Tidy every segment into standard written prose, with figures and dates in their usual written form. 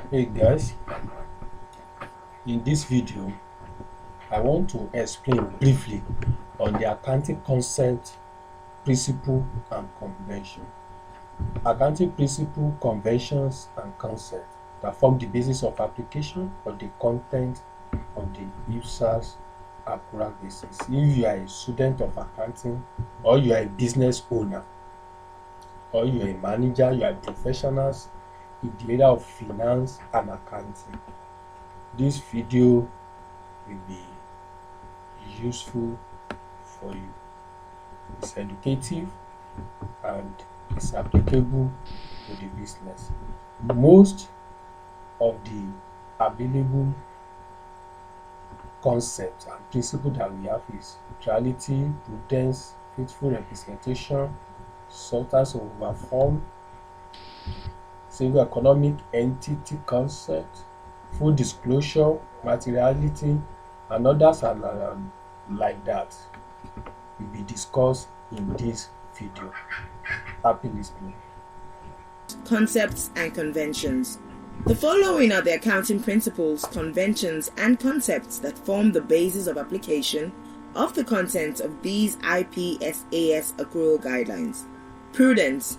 Hey guys, in this video I want to explain briefly on the accounting concept, principle and convention. Accounting principle, conventions and concepts that form the basis of application of the content of the IPSAS Accrual basis. If you are a student of accounting, or you are a business owner, or you are a manager, you are a professional in the area of finance and accounting, this video will be useful for you. It's educative and it's applicable to the business. Most of the available concepts and principles that we have is neutrality, prudence, faithful representation, substance over form, single economic entity concept, full disclosure, materiality, and others like that will be discussed in this video. Happy listening. Concepts and conventions. The following are the accounting principles, conventions, and concepts that form the basis of application of the content of these IPSAS accrual guidelines. Prudence.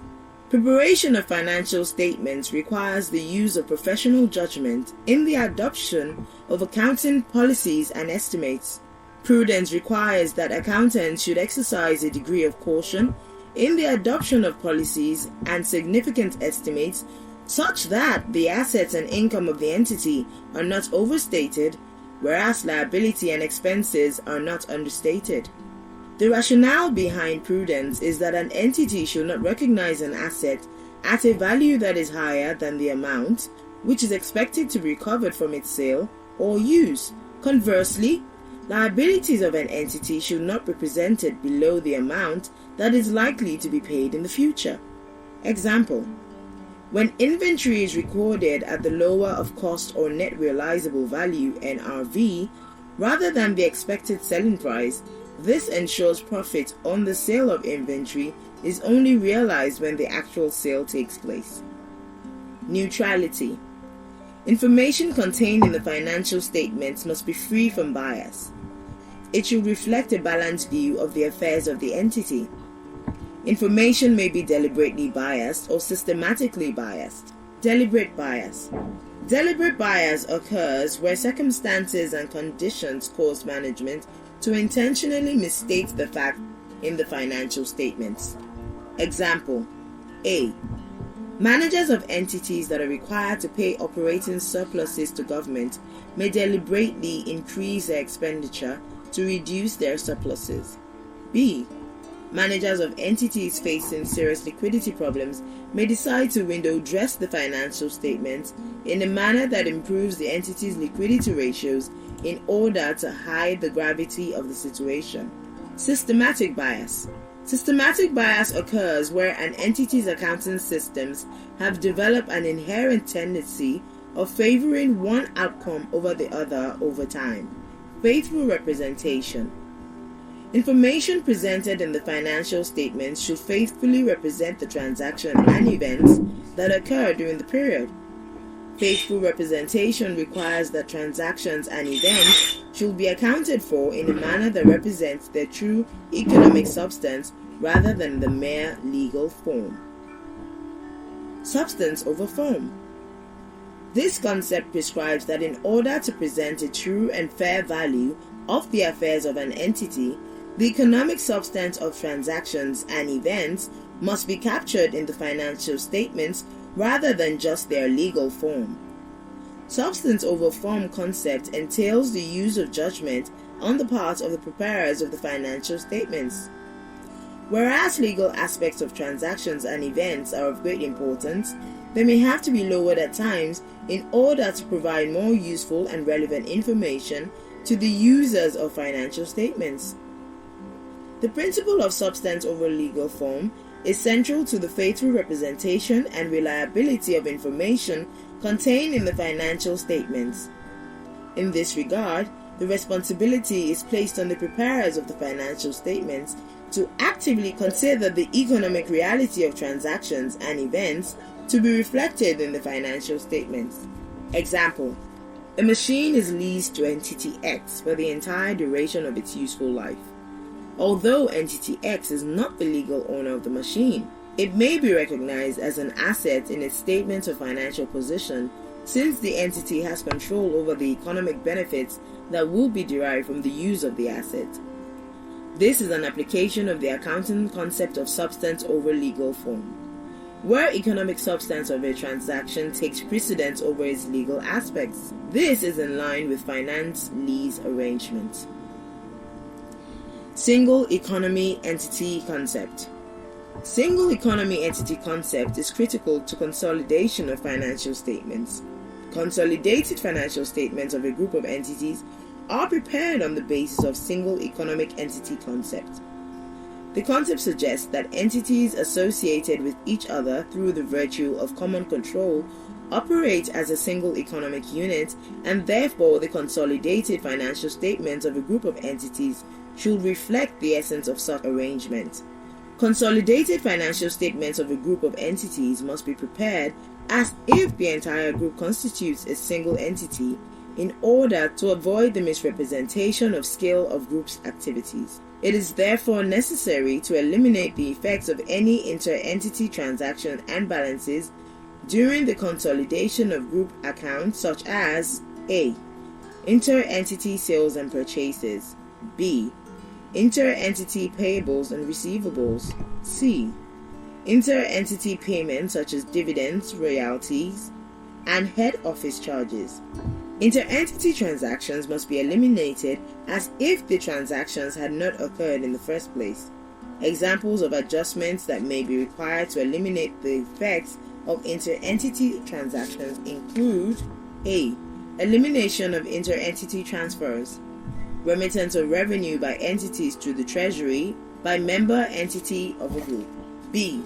Preparation of financial statements requires the use of professional judgment in the adoption of accounting policies and estimates. Prudence requires that accountants should exercise a degree of caution in the adoption of policies and significant estimates such that the assets and income of the entity are not overstated, whereas liability and expenses are not understated. The rationale behind prudence is that an entity should not recognize an asset at a value that is higher than the amount which is expected to be recovered from its sale or use. Conversely, liabilities of an entity should not be presented below the amount that is likely to be paid in the future. Example: when inventory is recorded at the lower of cost or net realizable value (NRV) rather than the expected selling price, this ensures profit on the sale of inventory is only realized when the actual sale takes place. Neutrality. Information contained in the financial statements must be free from bias. It should reflect a balanced view of the affairs of the entity. Information may be deliberately biased or systematically biased. Deliberate bias. Deliberate bias occurs where circumstances and conditions cause management to intentionally misstate the fact in the financial statements. Example: A. Managers of entities that are required to pay operating surpluses to government may deliberately increase their expenditure to reduce their surpluses. B. Managers of entities facing serious liquidity problems may decide to window dress the financial statements in a manner that improves the entity's liquidity ratios in order to hide the gravity of the situation. Systematic bias. Systematic bias occurs where an entity's accounting systems have developed an inherent tendency of favoring one outcome over the other over time. Faithful representation. Information presented in the financial statements should faithfully represent the transaction and events that occur during the period. Faithful representation requires that transactions and events should be accounted for in a manner that represents their true economic substance rather than the mere legal form. Substance over form. This concept prescribes that in order to present a true and fair value of the affairs of an entity, the economic substance of transactions and events must be captured in the financial statements rather than just their legal form. Substance over form concept entails the use of judgment on the part of the preparers of the financial statements. Whereas legal aspects of transactions and events are of great importance, they may have to be lowered at times in order to provide more useful and relevant information to the users of financial statements. The principle of substance over legal form is central to the faithful representation and reliability of information contained in the financial statements. In this regard, the responsibility is placed on the preparers of the financial statements to actively consider the economic reality of transactions and events to be reflected in the financial statements. Example: a machine is leased to entity X for the entire duration of its useful life. Although entity X is not the legal owner of the machine, it may be recognized as an asset in its statement of financial position, since the entity has control over the economic benefits that will be derived from the use of the asset. This is an application of the accounting concept of substance over legal form, where economic substance of a transaction takes precedence over its legal aspects. This is in line with finance lease arrangements. Single economy entity concept. Single economy entity concept is critical to consolidation of financial statements. Consolidated financial statements of a group of entities are prepared on the basis of single economic entity concept. The concept suggests that entities associated with each other through the virtue of common control operate as a single economic unit, and therefore the consolidated financial statements of a group of entities should reflect the essence of such arrangement. Consolidated financial statements of a group of entities must be prepared as if the entire group constitutes a single entity, in order to avoid the misrepresentation of scale of groups' activities. It is therefore necessary to eliminate the effects of any inter-entity transaction and balances during the consolidation of group accounts, such as A. Inter-entity sales and purchases, B. Inter-entity payables and receivables, C. Inter-entity payments such as dividends, royalties, and head office charges. Inter-entity transactions must be eliminated as if the transactions had not occurred in the first place. Examples of adjustments that may be required to eliminate the effects of inter-entity transactions include: A. Elimination of inter-entity transfers, remittance of revenue by entities to the treasury by member entity of a group. B.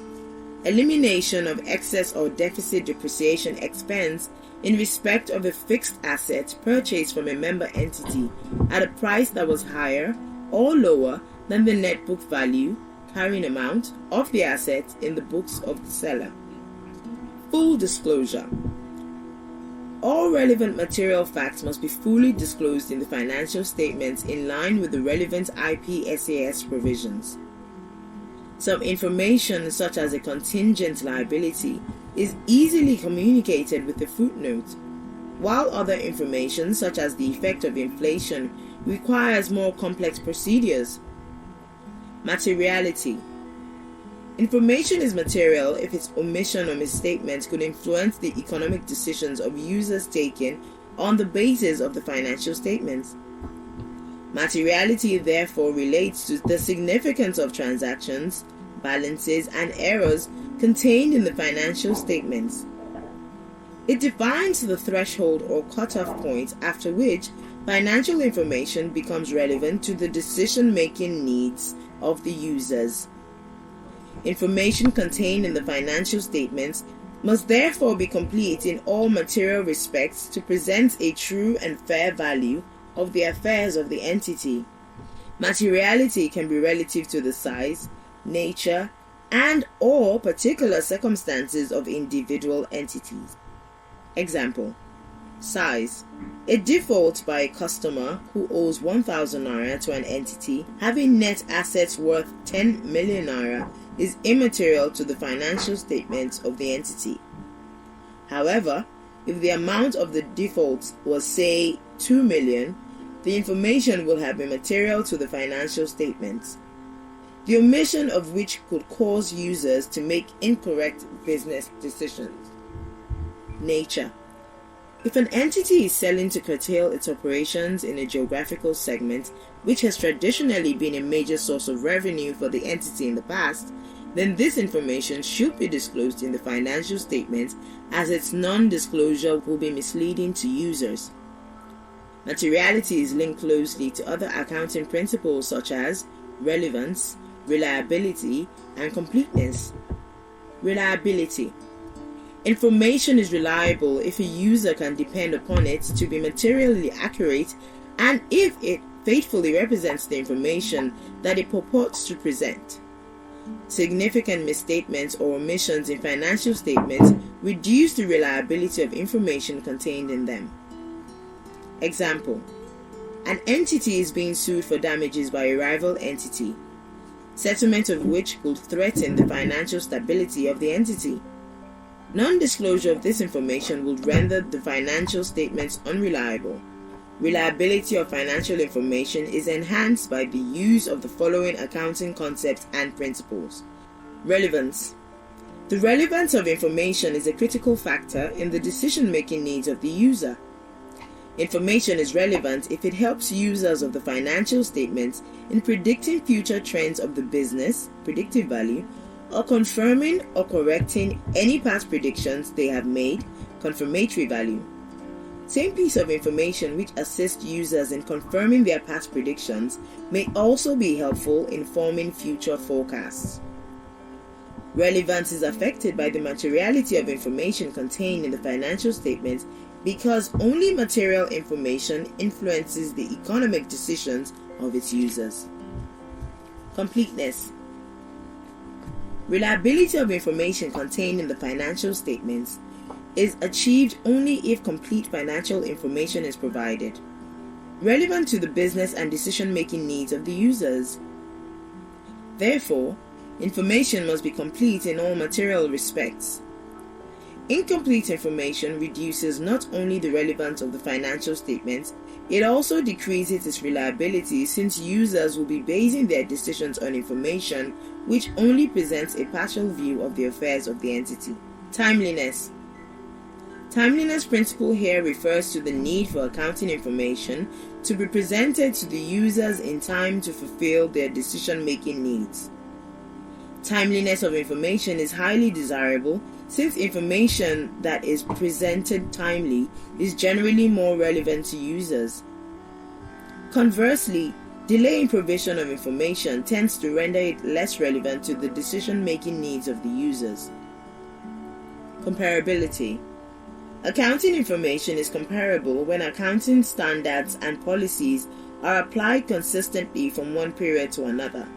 Elimination of excess or deficit depreciation expense in respect of a fixed asset purchased from a member entity at a price that was higher or lower than the net book value, carrying amount, of the asset in the books of the seller. Full disclosure. All relevant material facts must be fully disclosed in the financial statements in line with the relevant IPSAS provisions. Some information, such as a contingent liability, is easily communicated with a footnote, while other information, such as the effect of inflation, requires more complex procedures. Materiality. Information is material if its omission or misstatement could influence the economic decisions of users taken on the basis of the financial statements. Materiality therefore relates to the significance of transactions, balances, and errors contained in the financial statements. It defines the threshold or cutoff point after which financial information becomes relevant to the decision-making needs of the users. Information contained in the financial statements must therefore be complete in all material respects to present a true and fair value of the affairs of the entity. Materiality can be relative to the size, nature, and or particular circumstances of individual entities. Example: size. A default by a customer who owes 1,000 naira to an entity having net assets worth 10 million naira is immaterial to the financial statements of the entity. However, if the amount of the default was, say, 2 million, the information will have been material to the financial statements, the omission of which could cause users to make incorrect business decisions. Nature. If an entity is selling to curtail its operations in a geographical segment which has traditionally been a major source of revenue for the entity in the past, then this information should be disclosed in the financial statements, as its non-disclosure will be misleading to users. Materiality is linked closely to other accounting principles such as relevance, reliability, and completeness. Reliability. Information is reliable if a user can depend upon it to be materially accurate and if it faithfully represents the information that it purports to present. Significant misstatements or omissions in financial statements reduce the reliability of information contained in them. Example: an entity is being sued for damages by a rival entity, settlement of which could threaten the financial stability of the entity. Non-disclosure of this information would render the financial statements unreliable. Reliability of financial information is enhanced by the use of the following accounting concepts and principles. Relevance. The relevance of information is a critical factor in the decision-making needs of the user. Information is relevant if it helps users of the financial statements in predicting future trends of the business, predictive value, or confirming or correcting any past predictions they have made, confirmatory value. Same piece of information which assists users in confirming their past predictions may also be helpful in forming future forecasts. Relevance is affected by the materiality of information contained in the financial statements because only material information influences the economic decisions of its users. Completeness. Reliability of information contained in the financial statements is achieved only if complete financial information is provided, relevant to the business and decision-making needs of the users. Therefore, information must be complete in all material respects. Incomplete information reduces not only the relevance of the financial statements, it also decreases its reliability since users will be basing their decisions on information which only presents a partial view of the affairs of the entity. Timeliness. Timeliness principle here refers to the need for accounting information to be presented to the users in time to fulfill their decision-making needs. Timeliness of information is highly desirable since information that is presented timely is generally more relevant to users. Conversely, delay in provision of information tends to render it less relevant to the decision-making needs of the users. Comparability. Accounting information is comparable when accounting standards and policies are applied consistently from one period to another,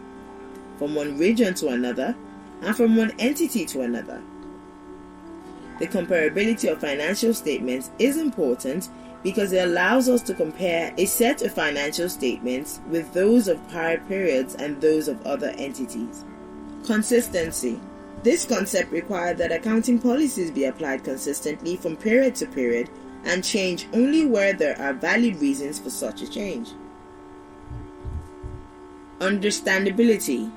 from one region to another, and from one entity to another. The comparability of financial statements is important because it allows us to compare a set of financial statements with those of prior periods and those of other entities. Consistency. This concept requires that accounting policies be applied consistently from period to period and change only where there are valid reasons for such a change. Understandability.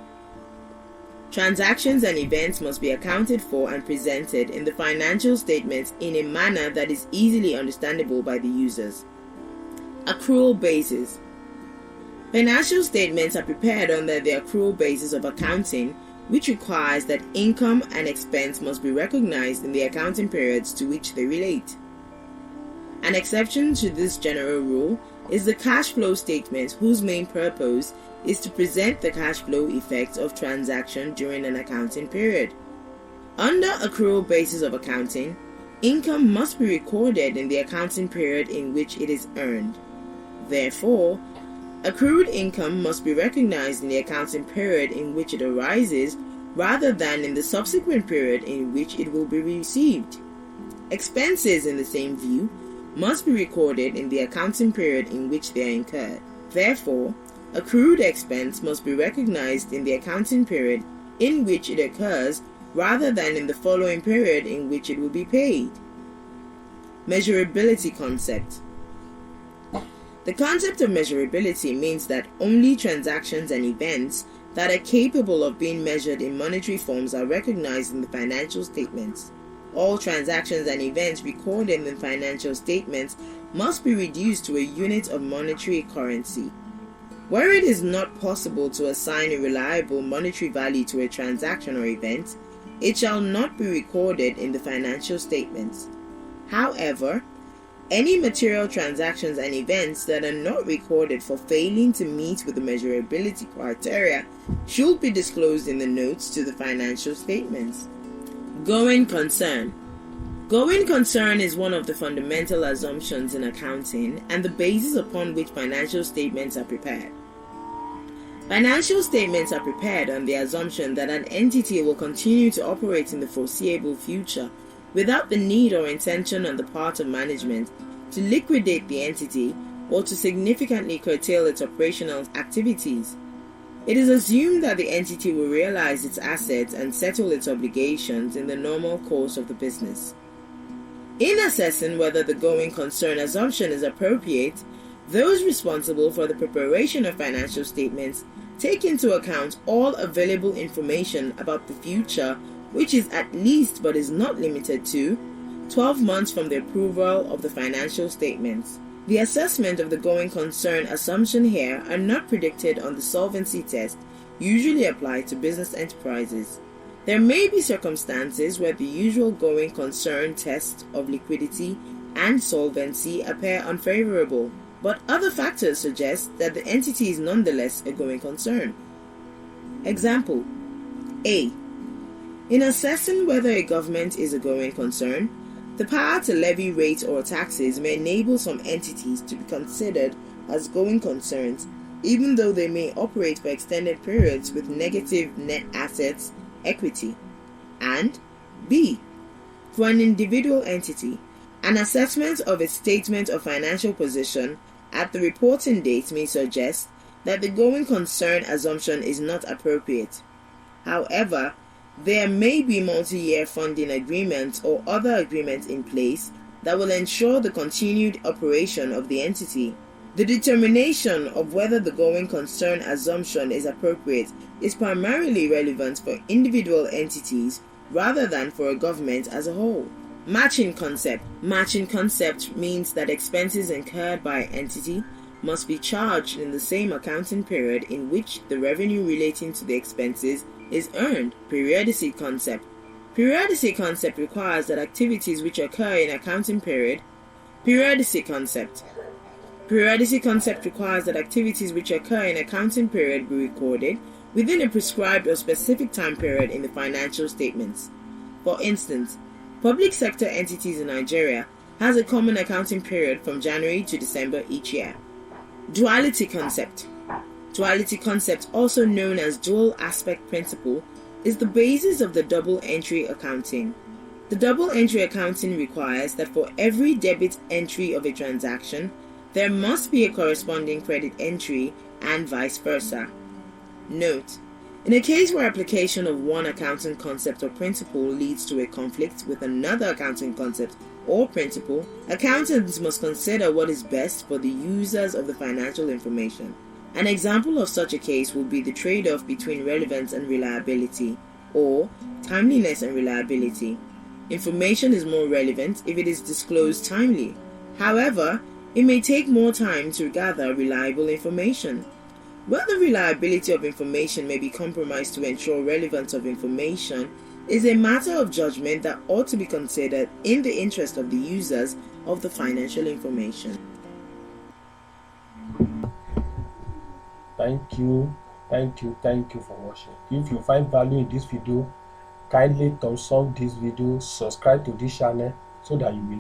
Transactions and events must be accounted for and presented in the financial statements in a manner that is easily understandable by the users. Accrual basis. Financial statements are prepared under the accrual basis of accounting, which requires that income and expense must be recognized in the accounting periods to which they relate. An exception to this general rule is the cash flow statement, whose main purpose is to present the cash flow effects of transaction during an accounting period. Under accrual basis of accounting, income must be recorded in the accounting period in which it is earned. Therefore, accrued income must be recognized in the accounting period in which it arises rather than in the subsequent period in which it will be received. Expenses, in the same view, must be recorded in the accounting period in which they are incurred. Therefore, accrued expense must be recognized in the accounting period in which it occurs rather than in the following period in which it will be paid. Measurability concept. The concept of measurability means that only transactions and events that are capable of being measured in monetary forms are recognized in the financial statements. All transactions and events recorded in the financial statements must be reduced to a unit of monetary currency. Where it is not possible to assign a reliable monetary value to a transaction or event, it shall not be recorded in the financial statements. However, any material transactions and events that are not recorded for failing to meet with the measurability criteria should be disclosed in the notes to the financial statements. Going concern. Going concern is one of the fundamental assumptions in accounting and the basis upon which financial statements are prepared. Financial statements are prepared on the assumption that an entity will continue to operate in the foreseeable future without the need or intention on the part of management to liquidate the entity or to significantly curtail its operational activities. It is assumed that the entity will realize its assets and settle its obligations in the normal course of the business. In assessing whether the going concern assumption is appropriate, those responsible for the preparation of financial statements take into account all available information about the future, which is at least but is not limited to 12 months from the approval of the financial statements. The assessment of the going concern assumption here are not predicted on the solvency test usually applied to business enterprises. There may be circumstances where the usual going concern tests of liquidity and solvency appear unfavorable, but other factors suggest that the entity is nonetheless a going concern. Example: A. In assessing whether a government is a going concern, the power to levy rates or taxes may enable some entities to be considered as going concerns, even though they may operate for extended periods with negative net assets equity. And B. For an individual entity, an assessment of its statement of financial position at the reporting date may suggest that the going concern assumption is not appropriate. However, there may be multi-year funding agreements or other agreements in place that will ensure the continued operation of the entity. The determination of whether the going concern assumption is appropriate is primarily relevant for individual entities rather than for a government as a whole. Matching concept. Matching concept means that expenses incurred by an entity must be charged in the same accounting period in which the revenue relating to the expenses is earned. Periodicity concept. Periodicity concept requires that activities which occur in accounting period. Periodicity concept requires that activities which occur in accounting period be recorded within a prescribed or specific time period in the financial statements. For instance, public sector entities in Nigeria has a common accounting period from January to December each year. Duality concept. Duality concept, also known as dual aspect principle, is the basis of the double entry accounting. The double entry accounting requires that for every debit entry of a transaction, there must be a corresponding credit entry and vice versa. Note: in a case where application of one accounting concept or principle leads to a conflict with another accounting concept or principle, accountants must consider what is best for the users of the financial information. An example of such a case would be the trade-off between relevance and reliability, or timeliness and reliability. Information is more relevant if it is disclosed timely. However, it may take more time to gather reliable information. Whether reliability of information may be compromised to ensure relevance of information is a matter of judgment that ought to be considered in the interest of the users of the financial information. Thank you for watching. If you find value in this video, kindly thumbs up this video, subscribe to this channel so that you will